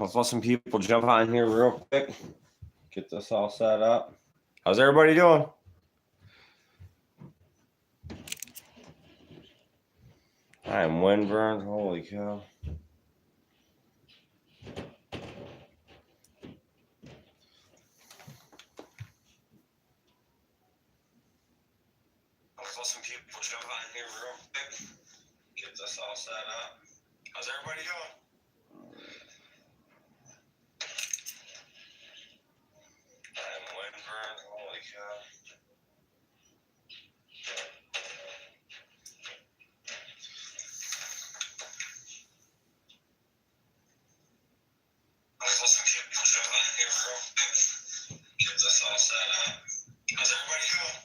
Let's let some people jump on here real quick. Get this all set up. How's everybody doing? I am windburned. Holy cow. Let's let some people jump on here real quick. Get this all set up. How's everybody doing? I'm windburned. Holy cow. Let's let some people jump on here real quick. Get this all set up. How's everybody doing?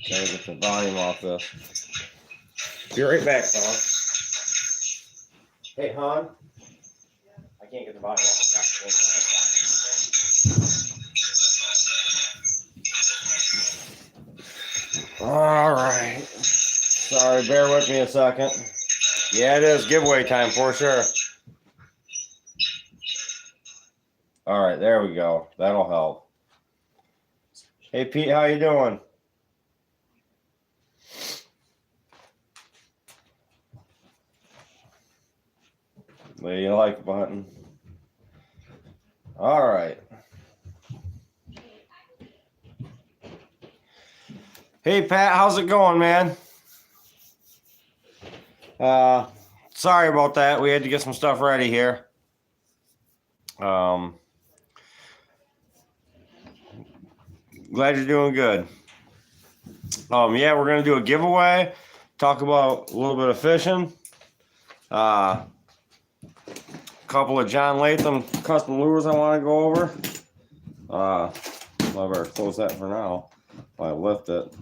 Gotta get the volume off this. Be right back, fella. Hey, Han. I can't get the volume off. All right. Sorry, bear with me a second. Yeah, it is giveaway time for sure. All right, there we go. That'll help. Hey, Pete, how you doing? The like button. All right. Hey, Pat, how's it going, man? Sorry about that. We had to get some stuff ready here. Glad you're doing good. Yeah, we're gonna do a giveaway. Talk about a little bit of fishing. Couple of John Latham custom lures I want to go over. I better close that for now. I lift it.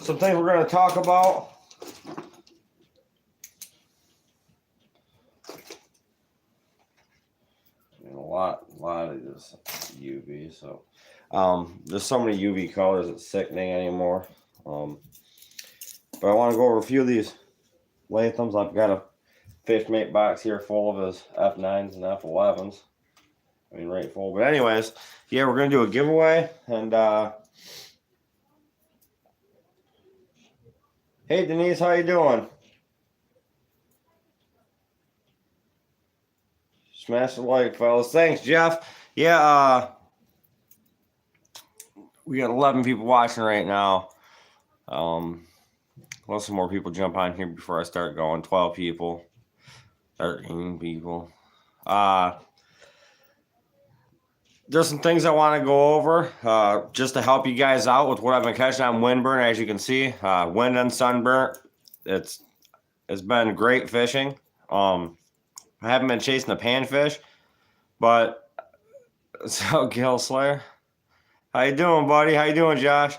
Some things we're going to talk about. And a lot of this UV. So there's so many UV colors it's sickening anymore. But I want to go over a few of these Lathams. I've got a Fishmate box here full of his F9s and F11s. I mean, right full. But anyways, yeah, we're going to do a giveaway. And hey, Denise, how you doing? Smash the like, fellas. Thanks, Jeff. Yeah, we got 11 people watching right now. Let some more people jump on here before I start going. 12 people. 13 people. There's some things I want to go over just to help you guys out with what I've been catching on windburn. As you can see, wind and sunburn. It's been great fishing. I haven't been chasing the panfish, but so Gil Slayer, how you doing, buddy? How you doing, Josh?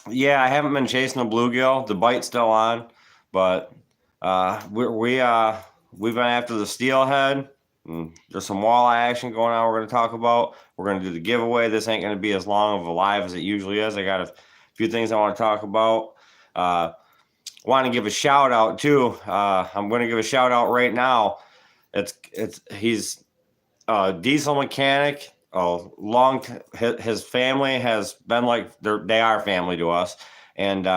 Yeah, I haven't been chasing the bluegill. The bite's still on, but we've been after the steelhead. There's some walleye action going on we're going to talk about. We're going to do the giveaway. This ain't going to be as long of a live as it usually is. I got a few things I want to talk about. Want to give a shout out too. I'm going to give a shout out right now. He's a diesel mechanic. His family has been like they are family to us, and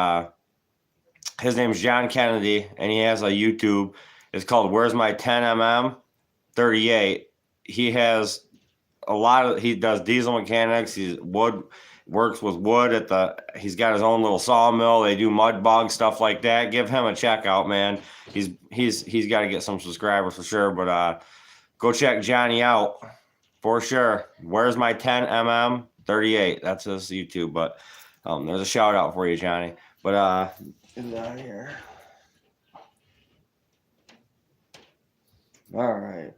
his name is John Kennedy, and he has a YouTube. It's called "Where's My 10mm 38." He has he does diesel mechanics. He's works with wood he's got his own little sawmill. They do mud bog stuff like that. Give him a check out, man. He's got to get some subscribers for sure, but go check Johnny out. For sure. Where's my 10mm 38? That's his YouTube. But there's a shout out for you, Johnny. But get down here. All right.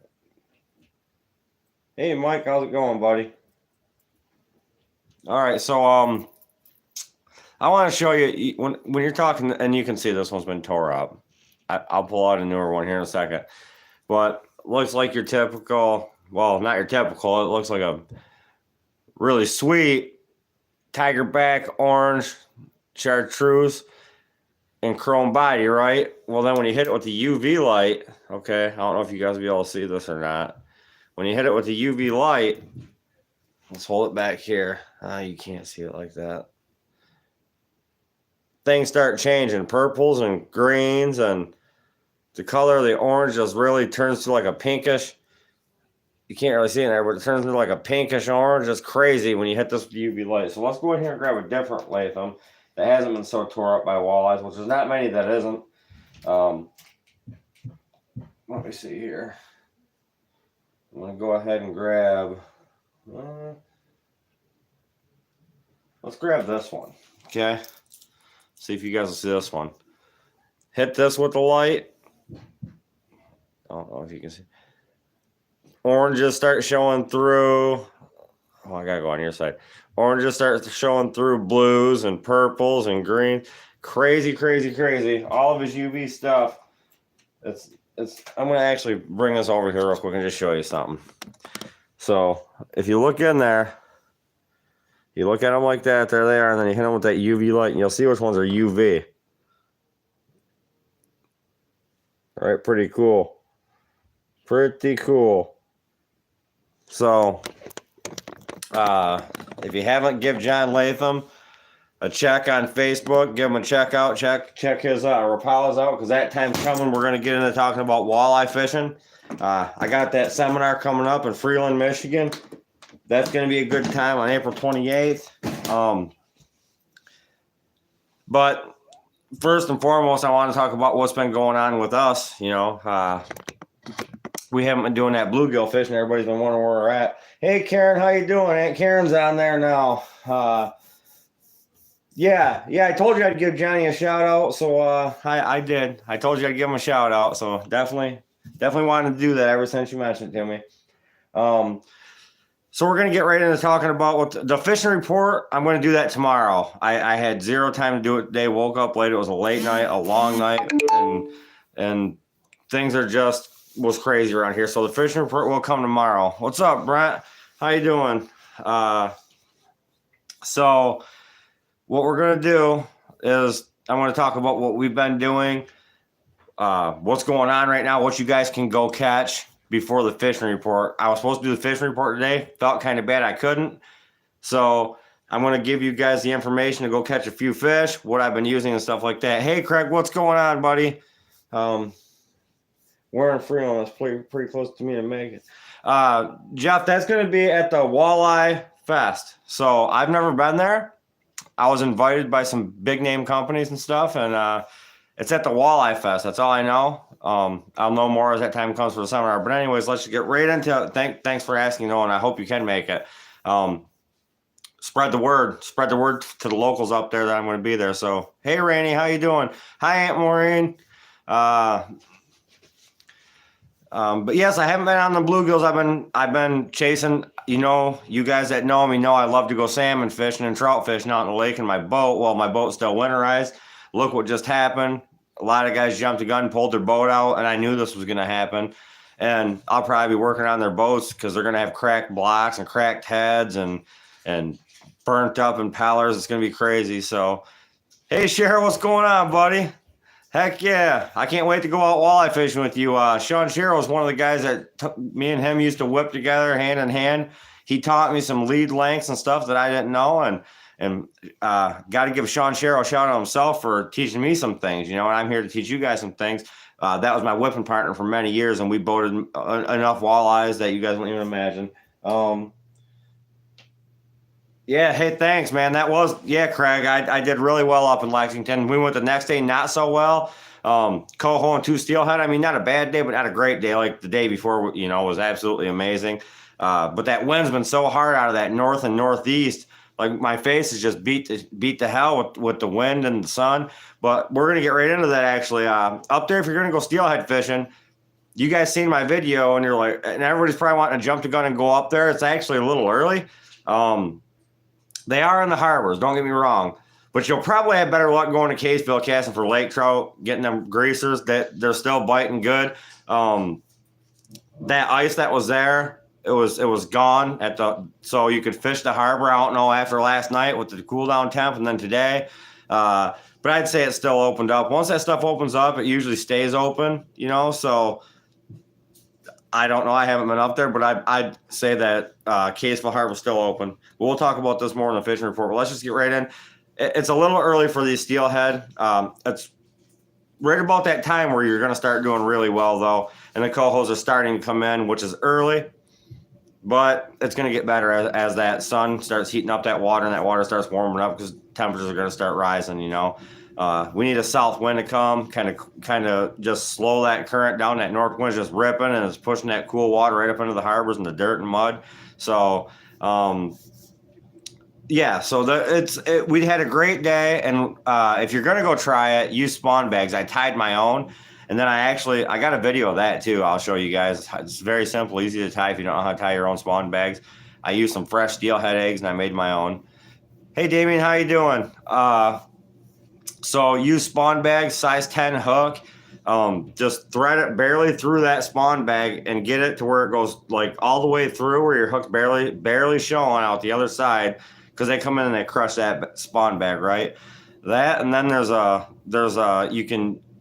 Hey, Mike, how's it going, buddy? All right, so I want to show you when you're talking, and you can see this one's been tore up. I'll pull out a newer one here in a second. But looks like your typical well, not your typical. It looks like a really sweet tigerback orange chartreuse and chrome body, right? Well, then when you hit it with the UV light, okay, I don't know if you guys will be able to see this or not. When you hit it with the UV light, let's hold it back here. You can't see it like that. Things start changing, purples and greens, and the color of the orange just really turns to like a pinkish. You can't really see it there, but it turns into like a pinkish orange. It's crazy when you hit this with the UV light. So let's go in here and grab a different Latham that hasn't been so tore up by walleyes, which there's not many that isn't. Let me see here. I'm going to go ahead and grab, let's grab this one, okay? See if you guys will see this one. Hit this with the light. I don't know if you can see. Oranges start showing through. Oh, I gotta go on your side. Oranges start showing through blues and purples and green. Crazy, crazy, crazy. All of his UV stuff. I'm gonna actually bring this over here real quick and just show you something. So if you look in there, you look at them like that, there they are, and then you hit them with that UV light, and you'll see which ones are UV. All right, pretty cool. Pretty cool. So, if you haven't, give John Latham a check on Facebook. Give him a check out. Check his Rapalas out, because that time's coming. We're going to get into talking about walleye fishing. I got that seminar coming up in Freeland, Michigan. That's going to be a good time on April 28th. But first and foremost, I want to talk about what's been going on with us. You know, we haven't been doing that bluegill fishing. Everybody's been wondering where we're at. Hey, Karen, how you doing? Aunt Karen's on there now. Yeah, I told you I'd give Johnny a shout out, so I did. I told you I'd give him a shout out, so definitely wanted to do that ever since you mentioned it to me. So we're going to get right into talking about what the fishing report. I'm going to do that tomorrow. I had zero time to do it today. Woke up late. It was a late night, a long night, and things was crazy around here. So the fishing report will come tomorrow. What's up, Brent? How you doing? So what we're going to do is I'm going to talk about what we've been doing, what's going on right now, what you guys can go catch before the fishing report. I was supposed to do the fishing report today. Felt kind of bad I couldn't. So I'm going to give you guys the information to go catch a few fish, what I've been using and stuff like that. Hey, Craig, what's going on, buddy? We're in Freeland. That's pretty close to me to make it. Jeff, that's going to be at the Walleye Fest. So I've never been there. I was invited by some big name companies and stuff, and it's at the Walleye Fest. That's all I know. I'll know more as that time comes for the seminar. But anyways, let's get right into it. Thanks for asking, Noah, and I hope you can make it. Spread the word. Spread the word to the locals up there that I'm going to be there. So, hey, Rainey, how you doing? Hi, Aunt Maureen. But yes, I haven't been on the bluegills. I've been chasing. You know, you guys that know me know I love to go salmon fishing and trout fishing out in the lake in my boat. Well, my boat's still winterized. Look what just happened. A lot of guys jumped the gun, pulled their boat out, and I knew this was going to happen. And I'll probably be working on their boats because they're going to have cracked blocks and cracked heads and burnt up impellers. It's going to be crazy. So, hey, Cheryl, what's going on, buddy? Heck yeah. I can't wait to go out walleye fishing with you. Sean Cheryl is one of the guys that me and him used to whip together hand in hand. He taught me some lead lengths and stuff that I didn't know. And got to give Sean Cheryl a shout out himself for teaching me some things, you know, and I'm here to teach you guys some things. That was my whipping partner for many years, and we boated enough walleyes that you guys won't even imagine. Yeah, hey, thanks, man. Craig, I did really well up in Lexington. We went the next day, not so well. Coho and 2 steelhead. I mean, not a bad day, but not a great day. Like the day before, you know, was absolutely amazing. But that wind's been so hard out of that north and northeast. Like my face is just beat to hell with the wind and the sun. But we're gonna get right into that actually. Up there, if you're gonna go steelhead fishing, you guys seen my video and you're like, and everybody's probably wanting to jump the gun and go up there. It's actually a little early. They are in the harbors, don't get me wrong, but you'll probably have better luck going to Caseville casting for lake trout, getting them greasers that they're still biting good. That ice that was there it was gone at the, so you could fish the harbor. I don't know after last night with the cool down temp and then today. But I'd say it's still opened up. Once that stuff opens up, it usually stays open, you know. So I don't know. I haven't been up there, but I'd say that Caseville Harbor is still open. We'll talk about this more in the fishing report. But let's just get right in. It's a little early for these steelhead. It's right about that time where you're going to start doing really well, though, and the cohos are starting to come in, which is early. But it's going to get better as that sun starts heating up that water and that water starts warming up because temperatures are going to start rising, you know. We need a south wind to come, kind of just slow that current down. That north wind is just ripping and it's pushing that cool water right up into the harbors and the dirt and mud. So, yeah, so we had a great day. And if you're going to go try it, use spawn bags. I tied my own. And then I got a video of that too. I'll show you guys. It's very simple, easy to tie if you don't know how to tie your own spawn bags. I used some fresh steelhead eggs and I made my own. Hey, Damien, how you doing? So use spawn bag, size 10 hook. Just thread it barely through that spawn bag and get it to where it goes like all the way through where your hook's barely showing out the other side, because they come in and they crush that spawn bag, right? That, and then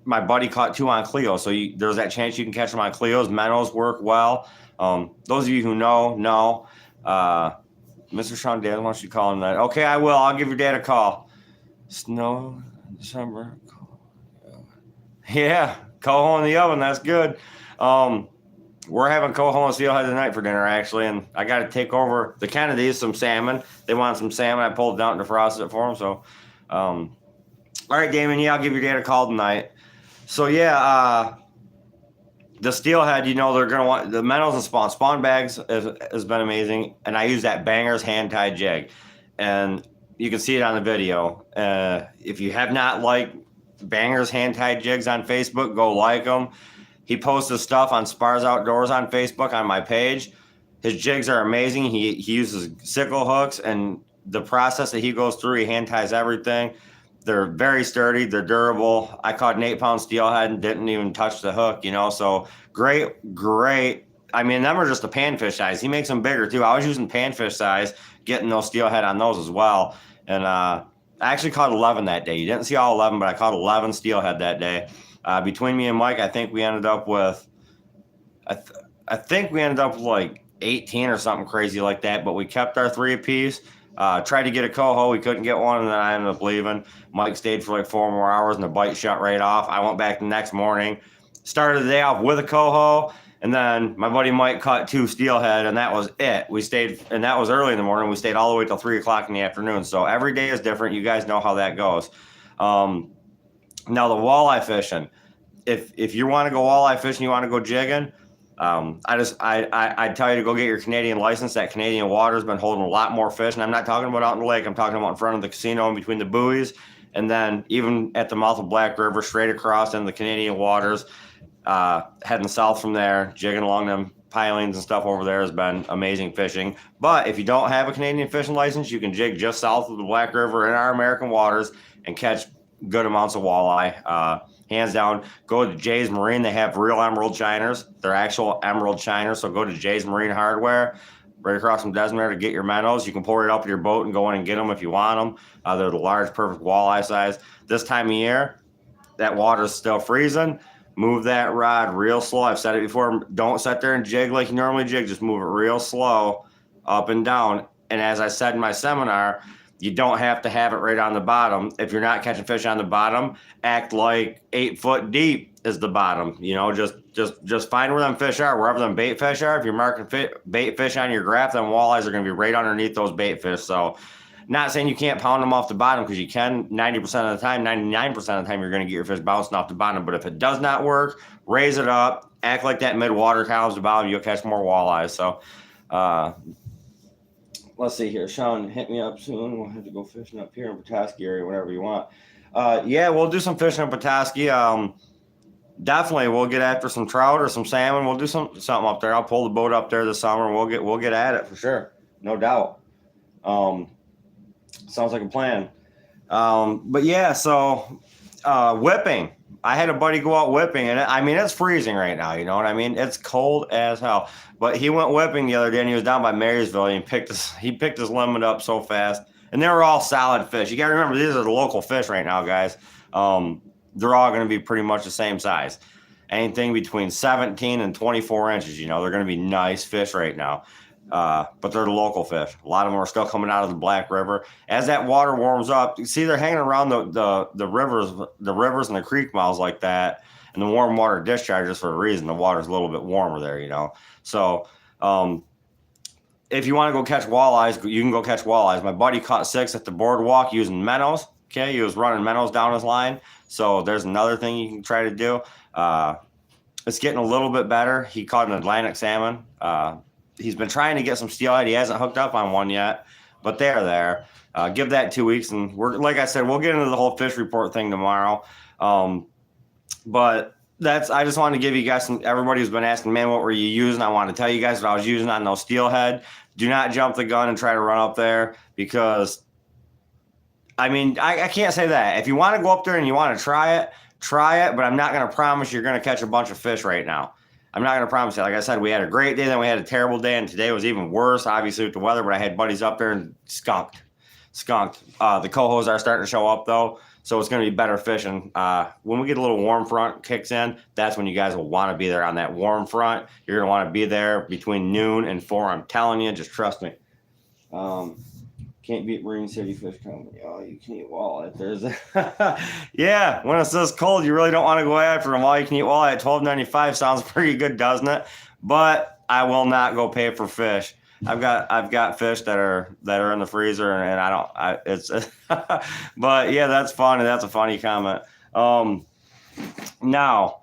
my buddy caught 2 on Cleo, so there's that chance you can catch them on Cleos. Minnows work well. Those of you who know, Mr. Sean Dan wants you to call him that. Okay, I will. I'll give your dad a call. Snow, December. Yeah, coho in the oven. That's good. We're having coho and steelhead tonight for dinner, actually, and I got to take over the Kennedys some salmon. They want some salmon. I pulled it out and defrosted it for them. So, all right, Damon. Yeah, I'll give your dad a call tonight. So yeah, the steelhead, you know, they're gonna want the minnows and spawn bags has been amazing, and I use that Banger's hand tied jig, and you can see it on the video. If you have not liked Banger's hand tied jigs on Facebook, go like them. He posts his stuff on Sparrs Outdoors on Facebook on my page. His jigs are amazing. He uses sickle hooks, and the process that he goes through, he hand ties everything. They're very sturdy. They're durable. I caught an 8-pound steelhead and didn't even touch the hook, you know, so great. I mean, them are just the panfish size. He makes them bigger too. I was using panfish size, getting those steelhead on those as well. And I actually caught 11 that day. You didn't see all 11, but I caught 11 steelhead that day. Between me and Mike, I think we ended up with, like 18 or something crazy like that, but we kept our 3 apiece. Tried to get a coho, we couldn't get one, and then I ended up leaving. Mike stayed for like 4 more hours, and the bite shut right off. I went back the next morning, started the day off with a coho, and then my buddy Mike caught 2 steelhead, and that was it. We stayed, and that was early in the morning. We stayed all the way till 3 o'clock in the afternoon. So every day is different. You guys know how that goes. Now the walleye fishing. If you want to go walleye fishing, you want to go jigging, I'd tell you to go get your Canadian license. That Canadian water's been holding a lot more fish, and I'm not talking about out in the lake. I'm talking about in front of the casino and between the buoys, and then even at the mouth of Black River, straight across in the Canadian waters, heading south from there, jigging along them pilings and stuff over there has been amazing fishing. But if you don't have a Canadian fishing license, you can jig just south of the Black River in our American waters and catch good amounts of walleye. Hands down, go to Jay's Marine. They have real emerald shiners. They're actual emerald shiners. So go to Jay's Marine Hardware right across from Desmond to get your minnows. You can pull it up with your boat and go in and get them if you want them. They're the large, perfect walleye size. This time of year, that water's still freezing. Move that rod real slow. I've said it before. Don't sit there and jig like you normally jig. Just move it real slow up and down. And as I said in my seminar, you don't have to have it right on the bottom. If you're not catching fish on the bottom, act like 8 foot deep is the bottom. You know, just find where them fish are, wherever them bait fish are. If you're marking bait fish on your graph, then walleyes are going to be right underneath those bait fish. So not saying you can't pound them off the bottom, because you can 90% of the time, 99% of the time you're going to get your fish bouncing off the bottom. But if it does not work, raise it up, act like that mid-water column's the bottom, you'll catch more walleyes. So, let's see here. Sean, hit me up soon. We'll have to go fishing up here in Petoskey area, whatever you want. Yeah, we'll do some fishing in Petoskey. Definitely, we'll get after some trout or some salmon. We'll do something up there. I'll pull the boat up there this summer, and we'll get at it for sure, no doubt. Sounds like a plan. But yeah, so whipping. I had a buddy go out whipping, and I mean, it's freezing right now. You know what I mean? It's cold as hell. But he went whipping the other day, and he was down by Marysville, and he picked his limit up so fast, and they were all solid fish. You got to remember, these are the local fish right now, guys. They're all going to be pretty much the same size. Anything between 17 and 24 inches, you know, they're going to be nice fish right now. But they're the local fish. A lot of them are still coming out of the Black River. As that water warms up, you see they're hanging around the rivers and the creek mouths like that, and the warm water discharges for a reason. The water's a little bit warmer there, you know. So if you want to go catch walleyes, you can go catch walleyes. My buddy caught 6 at the boardwalk using minnows. Okay, he was running minnows down his line. So there's another thing you can try to do. It's getting a little bit better. He caught an Atlantic salmon. He's been trying to get some steelhead. He hasn't hooked up on one yet, but they're there. Give that 2 weeks, and like I said, we'll get into the whole fish report thing tomorrow. But I just wanted to give you guys everybody who's been asking, man, what were you using? I want to tell you guys what I was using on those steelhead. Do not jump the gun and try to run up there, because I mean, I can't say that. If you want to go up there and you want to try it, but I'm not going to promise you're going to catch a bunch of fish right now. I'm not going to promise you. Like I said, we had a great day, then we had a terrible day, and today was even worse, obviously, with the weather, but I had buddies up there and skunked. The cohos are starting to show up, though, so it's going to be better fishing. When we get a little warm front kicks in, that's when you guys will want to be there on that warm front. You're going to want to be there between noon and 4. I'm telling you, just trust me. Can't beat Marine City Fish Company. Oh, you can eat walleye. There's yeah, when it's this cold, you really don't want to go after them. All you can eat walleye at $12.95 sounds pretty good, doesn't it? But I will not go pay for fish. I've got fish that are in the freezer, and it's but yeah, that's fun, and that's a funny comment. Now,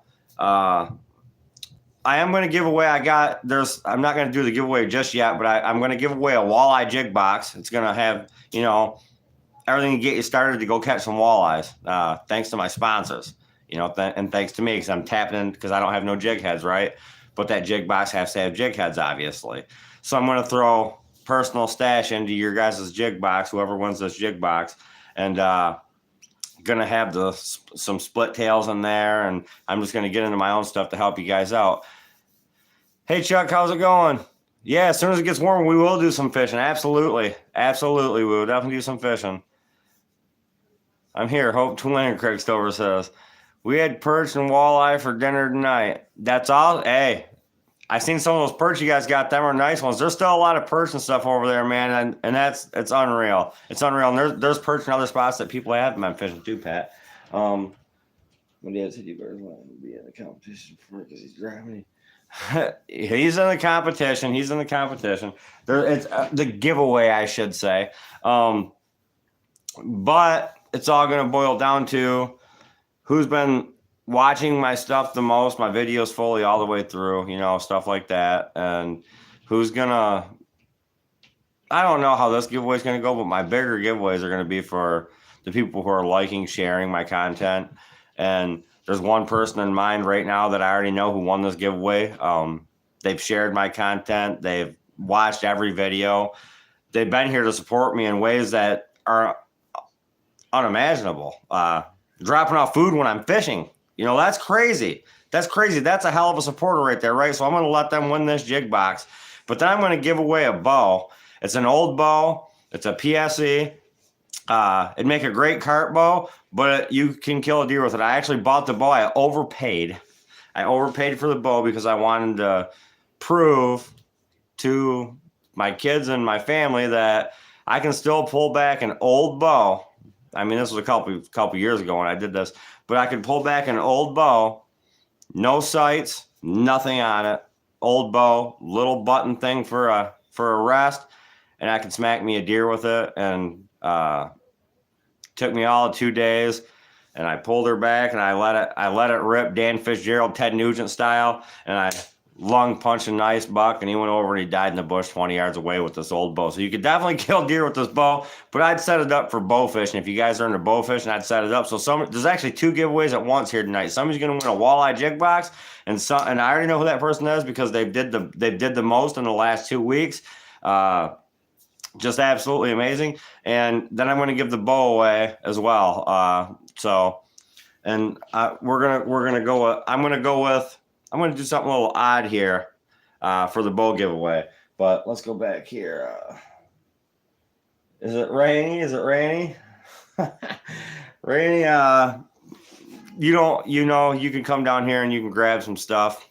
I am going to give away. I'm not going to do the giveaway just yet, but I'm going to give away a walleye jig box. It's going to have, you know, everything to get you started to go catch some walleyes. Thanks to my sponsors, you know, and thanks to me, because I'm tapping in, because I don't have no jig heads, right? But that jig box has to have jig heads, obviously. So I'm going to throw personal stash into your guys' jig box, whoever wins this jig box, and going to have some split tails in there, and I'm just going to get into my own stuff to help you guys out. Hey, Chuck, how's it going? Yeah, as soon as it gets warmer, we will do some fishing. Absolutely. We will definitely do some fishing. I'm here. Hope Tulane Craig Stover says. We had perch and walleye for dinner tonight. That's all? Hey, I seen some of those perch you guys got. Them are nice ones. There's still a lot of perch and stuff over there, man, and it's unreal. It's unreal. And there's perch in other spots that people haven't been fishing too, Pat. My dad said you better let him be in the competition because he's driving. He's in the competition. It's the giveaway, I should say. But it's all going to boil down to who's been watching my stuff the most, my videos fully all the way through, you know, stuff like that. And who's going to, I don't know how this giveaway is going to go, but my bigger giveaways are going to be for the people who are liking, sharing my content. And there's one person in mind right now that I already know who won this giveaway. They've shared my content. They've watched every video. They've been here to support me in ways that are unimaginable. Dropping off food when I'm fishing. You know, that's crazy. That's a hell of a supporter right there, right? So I'm going to let them win this jig box. But then I'm going to give away a bow. It's an old bow. It's a PSE. It'd make a great cart bow, but you can kill a deer with it. I actually bought the bow. I overpaid for the bow because I wanted to prove to my kids and my family that I can still pull back an old bow. I mean, this was a couple years ago when I did this, but I could pull back an old bow, no sights, nothing on it, old bow, little button thing for a rest, and I could smack me a deer with it. And took me all 2 days, and I pulled her back and I let it rip Dan Fitzgerald, Ted Nugent style, and I lung punched a nice buck, and he went over and he died in the bush 20 yards away with this old bow. So you could definitely kill deer with this bow, but I'd set it up for bow fishing. If you guys are into bow fishing, I'd set it up. So there's actually 2 giveaways at once here tonight. Somebody's going to win a walleye jig box, and I already know who that person is because they did the most in the last 2 weeks. Just absolutely amazing. And then I'm going to give the bow away as well. So and we're gonna go with I'm gonna do something a little odd here for the bow giveaway. But let's go back here. Is it rainy? Is it rainy? Rainy. You can come down here and you can grab some stuff.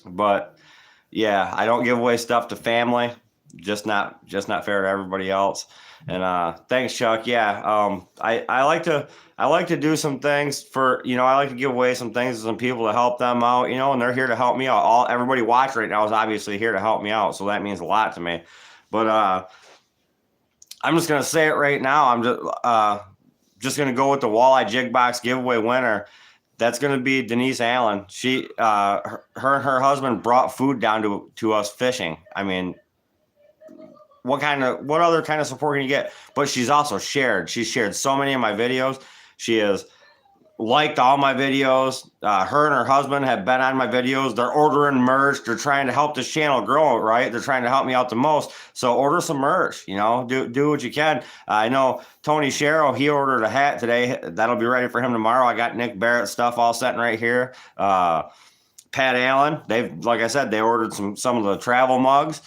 But yeah, I don't give away stuff to family. Just not fair to everybody else. And thanks, Chuck. Yeah, I like to do some things for, I like to give away some things to some people to help them out, and they're here to help me out. Everybody watching right now is obviously here to help me out, so that means a lot to me. But I'm just gonna say it right now. I'm just gonna go with the walleye jig box giveaway winner. That's gonna be Denise Allen. She, her and her husband brought food down to us fishing. I mean, what other kind of support can you get? But she's also shared. She's shared so many of my videos. She has liked all my videos. Her and her husband have been on my videos. They're ordering merch. They're trying to help this channel grow, right? They're trying to help me out the most. So order some merch, do what you can. I know Tony Sherrill, he ordered a hat today. That'll be ready for him tomorrow. I got Nick Barrett stuff all set right here. Pat Allen, like I said, they ordered some of the travel mugs.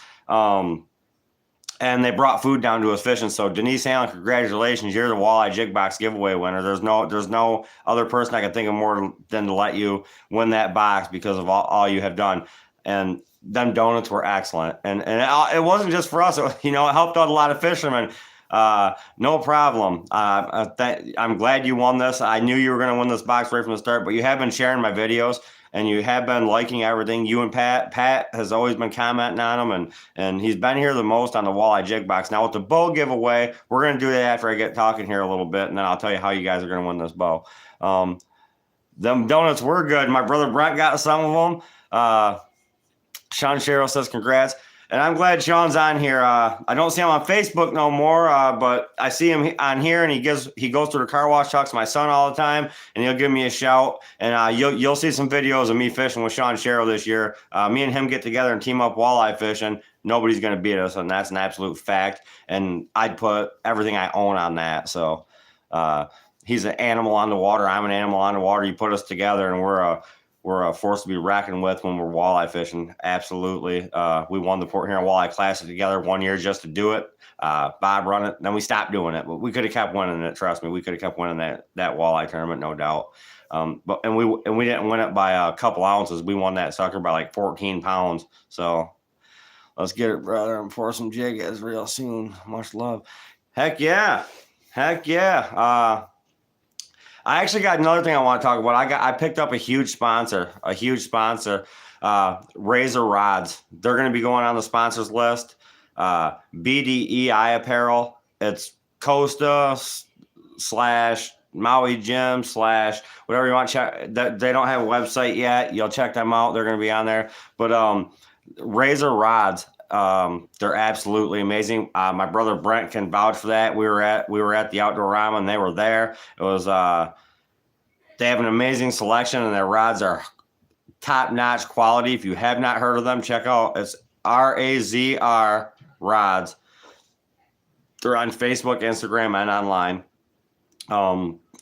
And they brought food down to us fishing. So Denise Allen, congratulations! You're the walleye jig box giveaway winner. There's no other person I can think of more than to let you win that box because of all you have done. And them donuts were excellent. And it wasn't just for us. It helped out a lot of fishermen. No problem. I'm glad you won this. I knew you were going to win this box right from the start. But you have been sharing my videos. And you have been liking everything. You and Pat has always been commenting on them, and he's been here the most on the walleye jig box. Now with the bow giveaway, we're gonna do that after I get talking here a little bit, and then I'll tell you how you guys are gonna win this bow. Them donuts were good. My brother Brent got some of them. Sean Sherrill says congrats. And I'm glad Sean's on here. I don't see him on Facebook no more, but I see him on here, and he goes to the car wash, talks to my son all the time, and he'll give me a shout. And you'll see some videos of me fishing with Sean Sherrill this year. Me and him get together and team up walleye fishing. Nobody's going to beat us, and that's an absolute fact. And I'd put everything I own on that. So he's an animal on the water. I'm an animal on the water. You put us together, and we're a force to be reckoned with when we're walleye fishing. Absolutely. We won the Port Huron Walleye Classic together 1 year just to do it. Bob run it. Then we stopped doing it, but we could have kept winning it. Trust me, we could have kept winning that walleye tournament, no doubt. But we didn't win it by a couple ounces. We won that sucker by like 14 pounds. So let's get it, brother, and pour some jig heads real soon. Much love. Heck yeah. Heck yeah. I actually got another thing I want to talk about. I picked up a huge sponsor, Razor Rods. They're going to be going on the sponsors list. BDEI Apparel. It's Costa / Maui Gym / whatever you want to check. They don't have a website yet. You'll check them out. They're going to be on there. But Razor Rods. They're absolutely amazing. My brother Brent can vouch for that. We were at the Outdoor Ramen, and they were there. It was they have an amazing selection, and their rods are top-notch quality. If you have not heard of them, check out, it's RAZR Rods. They're on Facebook, Instagram, and online.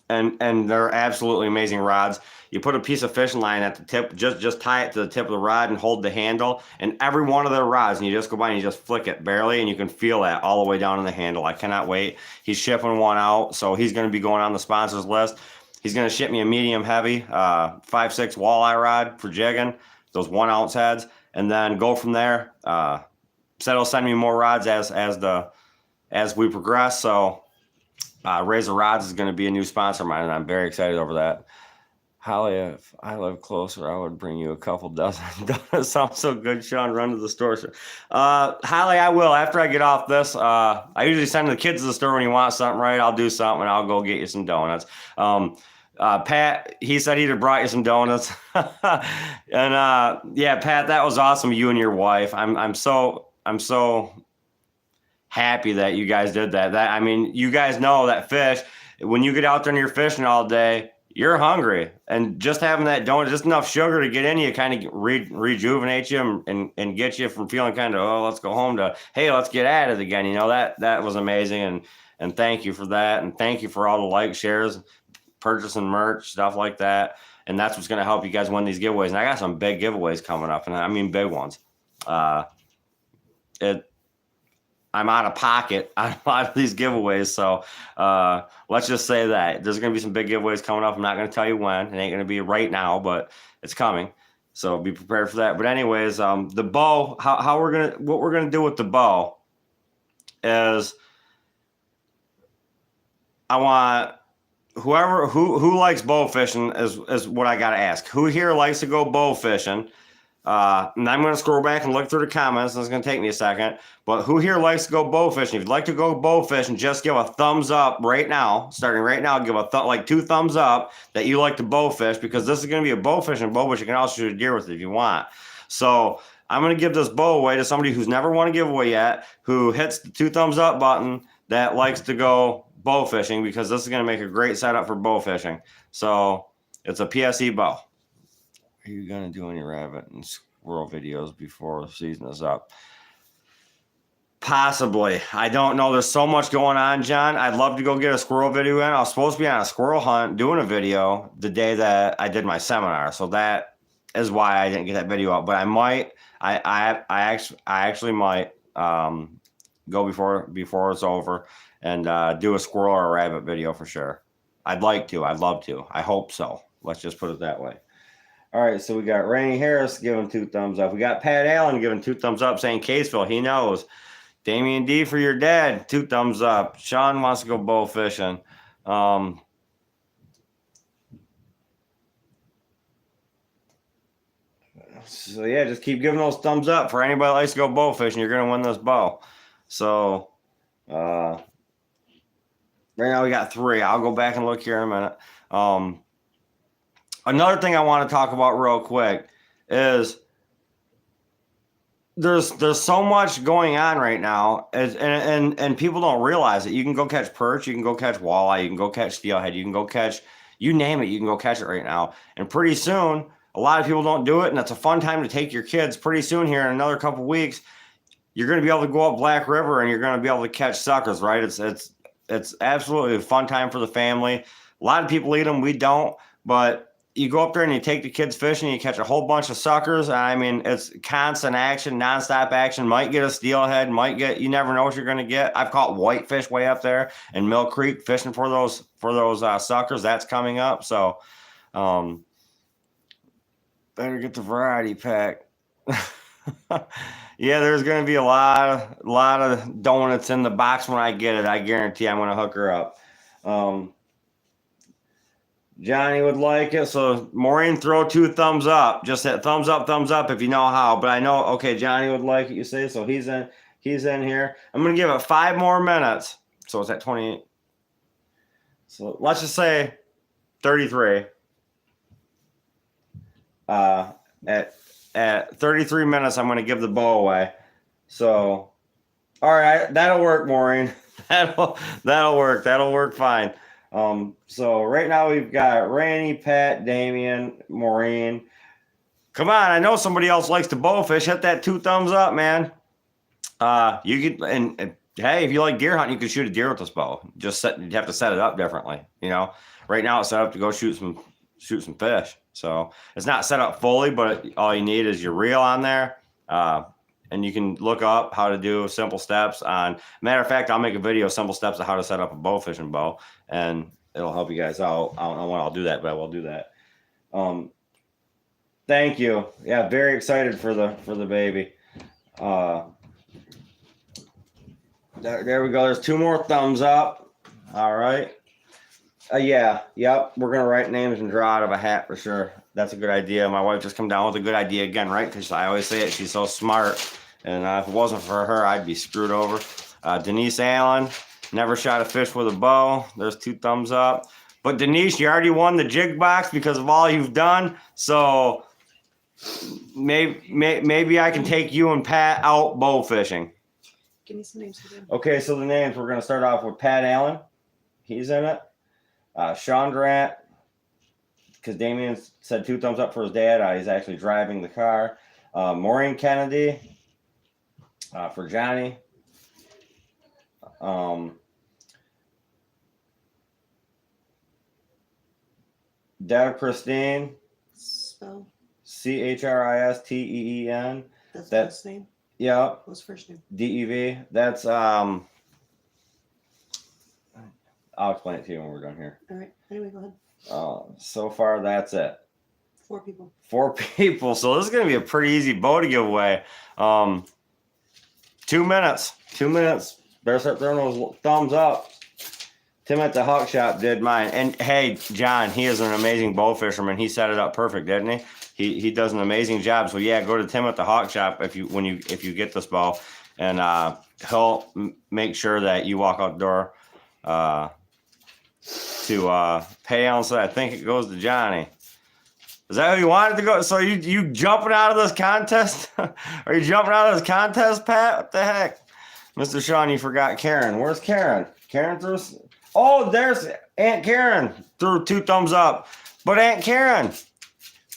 And they're absolutely amazing rods. You put a piece of fishing line at the tip, just tie it to the tip of the rod and hold the handle. And every one of their rods, and you just go by and you just flick it barely, and you can feel that all the way down in the handle. I cannot wait. He's shipping one out, so he's going to be going on the sponsors list. He's going to ship me a medium heavy 5.6 walleye rod for jigging, those 1 ounce heads, and then go from there. Said he'll send me more rods as we progress. So Razor Rods is going to be a new sponsor of mine, and I'm very excited over that. Holly, if I live closer, I would bring you a couple dozen. Doesn't sound so good, Sean. Run to the store. Holly, I will. After I get off this, I usually send the kids to the store when you want something, right? I'll do something, and I'll go get you some donuts. Pat, he said he'd have brought you some donuts. And yeah, Pat, that was awesome, you and your wife. I'm so happy that you guys did that. I mean, you guys know that fish, when you get out there and you're fishing all day, you're hungry, and just having that donut, just enough sugar to get in you, kind of rejuvenate you and get you from feeling kind of, oh, let's go home to, hey, let's get at it again. That was amazing. And thank you for that. And thank you for all the likes, shares. purchasing merch, stuff like that. And that's what's going to help you guys win these giveaways. And I got some big giveaways coming up, and I mean big ones. I'm out of pocket on a lot of these giveaways, so let's just say that there's going to be some big giveaways coming up. I'm not going to tell you when. It ain't going to be right now, but it's coming. So be prepared for that. But anyways, the bow, what we're gonna do with the bow is I want who likes bow fishing is what I gotta ask. Who here likes to go bow fishing? And I'm going to scroll back and look through the comments. It's going to take me a second. But who here likes to go bow fishing? If you'd like to go bow fishing, just give a thumbs up right now. Starting right now, give like 2 thumbs up that you like to bow fish, because this is going to be a bow fishing bow, but you can also shoot a deer with it if you want. So I'm going to give this bow away to somebody who's never won a giveaway yet, who hits the 2 thumbs up button, that likes to go bow fishing, because this is going to make a great setup for bow fishing. So it's a PSE bow. Are you going to do any rabbit and squirrel videos before the season is up? Possibly. I don't know. There's so much going on, John. I'd love to go get a squirrel video in. I was supposed to be on a squirrel hunt doing a video the day that I did my seminar. So that is why I didn't get that video out. But I might. I actually might go before it's over and do a squirrel or a rabbit video for sure. I'd like to. I'd love to. I hope so. Let's just put it that way. All right, so we got Rainey Harris giving 2 thumbs up. We got Pat Allen giving 2 thumbs up, saying Caseville, he knows. Damian D for your dad, 2 thumbs up. Sean wants to go bow fishing. So yeah, just keep giving those thumbs up for anybody that likes to go bow fishing. You're gonna win this bow. So right now we got 3. I'll go back and look here in a minute. Another thing I want to talk about real quick is there's so much going on right now, and people don't realize it. You can go catch perch, you can go catch walleye, you can go catch steelhead, you can go catch, you name it, you can go catch it right now. And pretty soon, a lot of people don't do it, and it's a fun time to take your kids. Pretty soon here in another couple weeks, you're going to be able to go up Black River and you're going to be able to catch suckers, right? It's absolutely a fun time for the family. A lot of people eat them, we don't, but you go up there and you take the kids fishing, you catch a whole bunch of suckers. I mean, it's constant action, nonstop action. Might get a steelhead, you never know what you're going to get. I've caught whitefish way up there in Mill Creek fishing for those suckers. That's coming up. So, better get the variety pack. Yeah, there's going to be a lot of donuts in the box when I get it. I guarantee I'm going to hook her up. Johnny would like it. So Maureen, throw 2 thumbs up. Just hit thumbs up if you know how. But I know, okay, Johnny would like it, you say. So he's in here. I'm going to give it 5 more minutes. So it's at 28. So let's just say 33. At 33 minutes, I'm going to give the bow away. So, all right, that'll work, Maureen. That'll work. That'll work fine. So right now we've got Randy, Pat, Damian, Maureen. Come on, I know somebody else likes to bow fish. Hit that 2 thumbs up, man. You could, and hey, if you like deer hunting, you could shoot a deer with this bow. You'd have to set it up differently. You know, right now it's set up to go shoot some fish. So it's not set up fully, but all you need is your reel on there. And you can look up how to do simple steps on. Matter of fact, I'll make a video, simple steps of how to set up a bow fishing bow, and it'll help you guys out. I don't know when I'll do that, but I will do that. Thank you. Yeah, very excited for the baby. There we go. There's 2 more thumbs up. All right. Yep. We're gonna write names and draw out of a hat for sure. That's a good idea. My wife just come down with a good idea again, right? Because I always say it. She's so smart. And if it wasn't for her, I'd be screwed over. Denise Allen, never shot a fish with a bow. There's 2 thumbs up. But Denise, you already won the jig box because of all you've done. So maybe I can take you and Pat out bow fishing. Give me some names again. Okay, so the names, we're going to start off with Pat Allen. He's in it. Sean Grant, because Damien said 2 thumbs up for his dad. He's actually driving the car. Maureen Kennedy for Johnny. Dev Christine, Spell. Christeen. That's That- last name. Yep. What's first name? DEV. That's I'll explain it to you when we're done here. All right. Anyway, go ahead. So far that's it. 4 people. 4 people. So this is gonna be a pretty easy bow to give away. 2 minutes. 2 minutes. Better start throwing those thumbs up. Tim at the Hawk Shop did mine. And hey, John, he is an amazing bow fisherman. He set it up perfect, didn't he? He does an amazing job. So yeah, go to Tim at the Hawk Shop if you get this bow, and he'll make sure that you walk out the door to pay on. So I think it goes to Johnny. Is that who you wanted to go? So you jumping out of this contest? Are you jumping out of this contest, Pat? What the heck? Mr. Sean, you forgot Karen. Where's Karen? Karen threw... Oh, there's Aunt Karen. Threw 2 thumbs up. But Aunt Karen,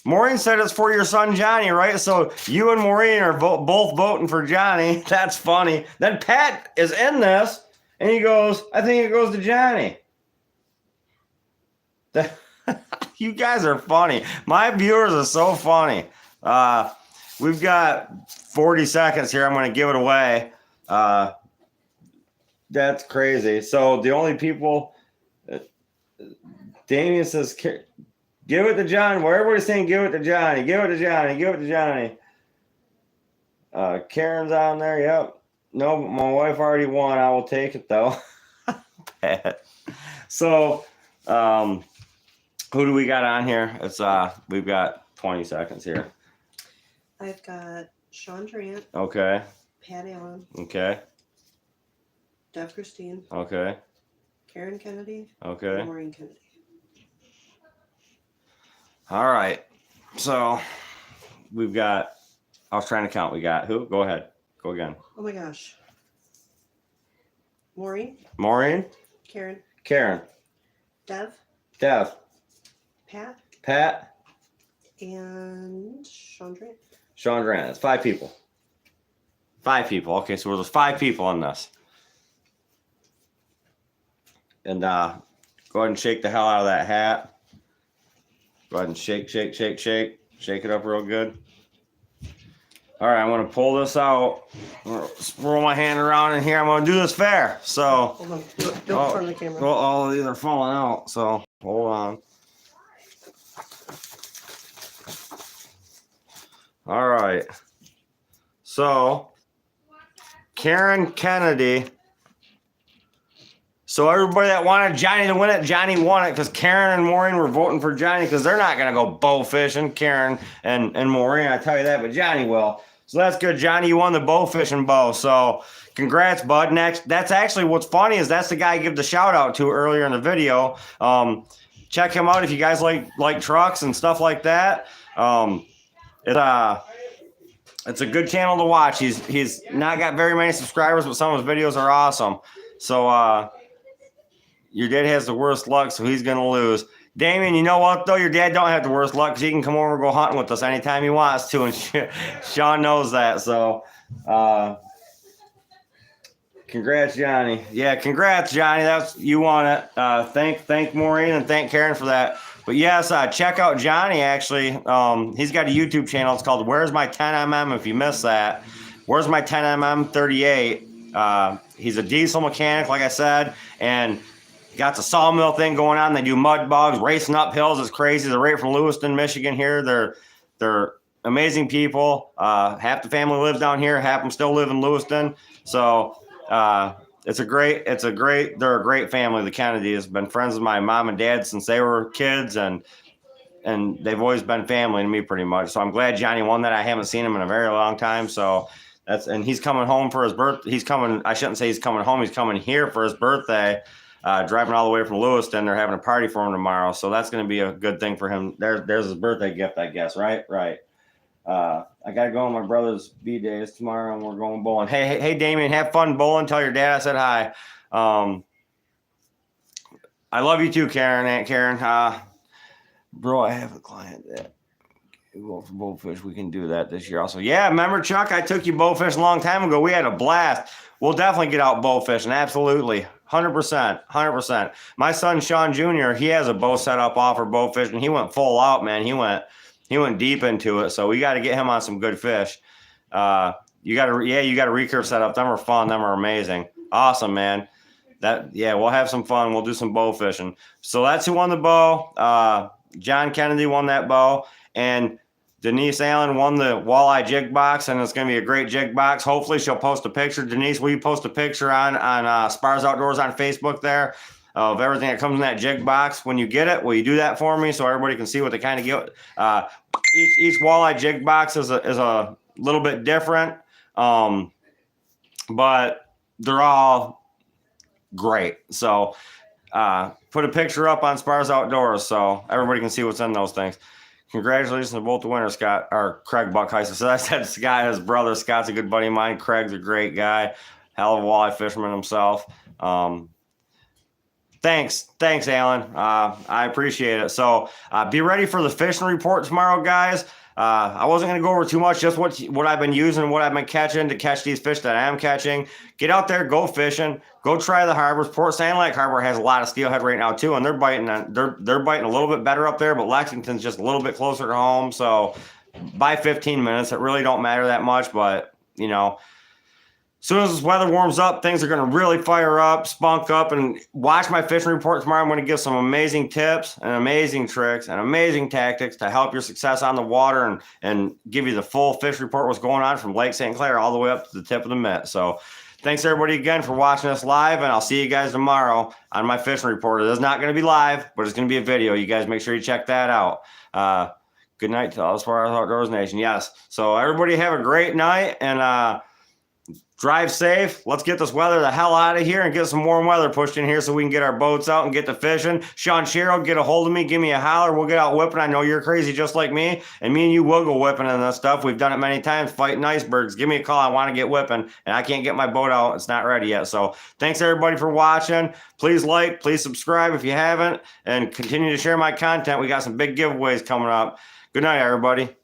Maureen said it's for your son Johnny, right? So you and Maureen are both voting for Johnny. That's funny. Then Pat is in this, and he goes, I think it goes to Johnny. You guys are funny. My viewers are so funny. We've got 40 seconds here. I'm going to give it away. That's crazy. So the only people, Damien says, give it to John. Well, everybody's saying give it to Johnny. Give it to Johnny. Give it to Johnny. Karen's on there. Yep. No, but my wife already won. I will take it though. So, who do we got on here? It's we've got 20 seconds here. I've got Sean Durant, Okay. Pat Allen, Okay. Dev Christine, Okay. Karen Kennedy, Okay. and Maureen Kennedy. All right. So we've got, I was trying to count. We got who? Go ahead. Go again. Oh my gosh. Maureen, Maureen, Karen, Karen, Dev, Dev, Pat, Pat, and Sean Durant. Sean Durant. It's 5 people. 5 people. Okay, so there's 5 people in this. And go ahead and shake the hell out of that hat. Go ahead and shake, shake, shake, shake. Shake it up real good. All right, I'm going to pull this out. Roll my hand around in here. I'm going to do this fair. So, Hold on. Don't front of the camera. well, all of these are falling out. So, hold on. All right. So, Karen Kennedy. So everybody that wanted Johnny to win it, Johnny won it because Karen and Maureen were voting for Johnny because they're not going to go bow fishing, Karen and Maureen, I tell you that, but Johnny will. So that's good, Johnny. You won the bow fishing bow. So congrats, bud. Next, that's actually what's funny is that's the guy I give the shout out to earlier in the video. Check him out if you guys like trucks and stuff like that. It's a good channel to watch. He's not got very many subscribers, but some of his videos are awesome. So your dad has the worst luck, so he's gonna lose. Damien, you know what though? Your dad don't have the worst luck because he can come over and go hunting with us anytime he wants to, and Sean knows that. So, congrats, Johnny. Yeah, congrats, Johnny. You won it. Thank Maureen and thank Karen for that. But yes, check out Johnny. Actually, he's got a YouTube channel. It's called "Where's My 10mm." If you missed that, "Where's My 10mm 38." He's a diesel mechanic, like I said, and got the sawmill thing going on. They do mud bugs, racing up hills. It's crazy. They're right from Lewiston, Michigan here. They're amazing people. Half the family lives down here. Half them still live in Lewiston. So they're a great family. The Kennedys have been friends with my mom and dad since they were kids, and they've always been family to me pretty much. So I'm glad Johnny won that. I haven't seen him in a very long time. So and he's coming home for his birthday. I shouldn't say he's coming home. He's coming here for his birthday. Driving all the way from Lewiston. They're having a party for him tomorrow, so that's going to be a good thing for him. There's his birthday gift, I guess. Right. I got to go on my brother's B-days tomorrow, and we're going bowling. Hey, Damien, have fun bowling. Tell your dad I said hi. I love you too, Karen, Aunt Karen. Bro, I have a client that go for bowfish. We can do that this year also. Yeah, remember, Chuck? I took you bowfish a long time ago. We had a blast. We'll definitely get out bowfishing. Absolutely. 100%, 100%. My son Sean Jr., he has a bow set up off for bow fishing. He went full out, man. He went deep into it. So we got to get him on some good fish. You got a recurve set up. Them are fun. Them are amazing. Awesome, man. We'll have some fun. We'll do some bow fishing. So that's who won the bow. John Kennedy won that bow, and Denise Allen won the walleye jig box, and it's going to be a great jig box. Hopefully she'll post a picture. Denise, will you post a picture on Sparrs Outdoors on Facebook there of everything that comes in that jig box when you get it? Will you do that for me so everybody can see what they kind of get? Each walleye jig box is a little bit different, but they're all great. So put a picture up on Sparrs Outdoors so everybody can see what's in those things. Congratulations to both the winners, Craig Buckheiser. So I said Scott, his brother. Scott's a good buddy of mine. Craig's a great guy. Hell of a walleye fisherman himself. Thanks, Alan. I appreciate it. So be ready for the fishing report tomorrow, guys. I wasn't going to go over too much, just what I've been using, what I've been catching to catch these fish that I am catching. Get out there, go fishing, go try the harbors. Port Sand Lake Harbor has a lot of steelhead right now too, and they're biting a little bit better up there, but Lexington's just a little bit closer to home. So by 15 minutes, it really don't matter that much, but you know, as soon as this weather warms up, things are going to really fire up, spunk up, and watch my fishing report tomorrow. I'm going to give some amazing tips and amazing tricks and amazing tactics to help your success on the water and give you the full fish report, what's going on from Lake St. Clair all the way up to the tip of the mitt. So thanks everybody again for watching us live, and I'll see you guys tomorrow on my fishing report. It is not going to be live, but it's going to be a video. You guys make sure you check that out. Good night to all as far as Outdoors Nation. Yes. So everybody have a great night, and drive safe. Let's get this weather the hell out of here and get some warm weather pushed in here so we can get our boats out and get to fishing. Sean Shero, get a hold of me. Give me a holler. We'll get out whipping. I know you're crazy just like me, and me and you will go whipping and that stuff. We've done it many times, fighting icebergs. Give me a call. I want to get whipping, and I can't get my boat out. It's not ready yet. So thanks, everybody, for watching. Please like, please subscribe if you haven't, and continue to share my content. We got some big giveaways coming up. Good night, everybody.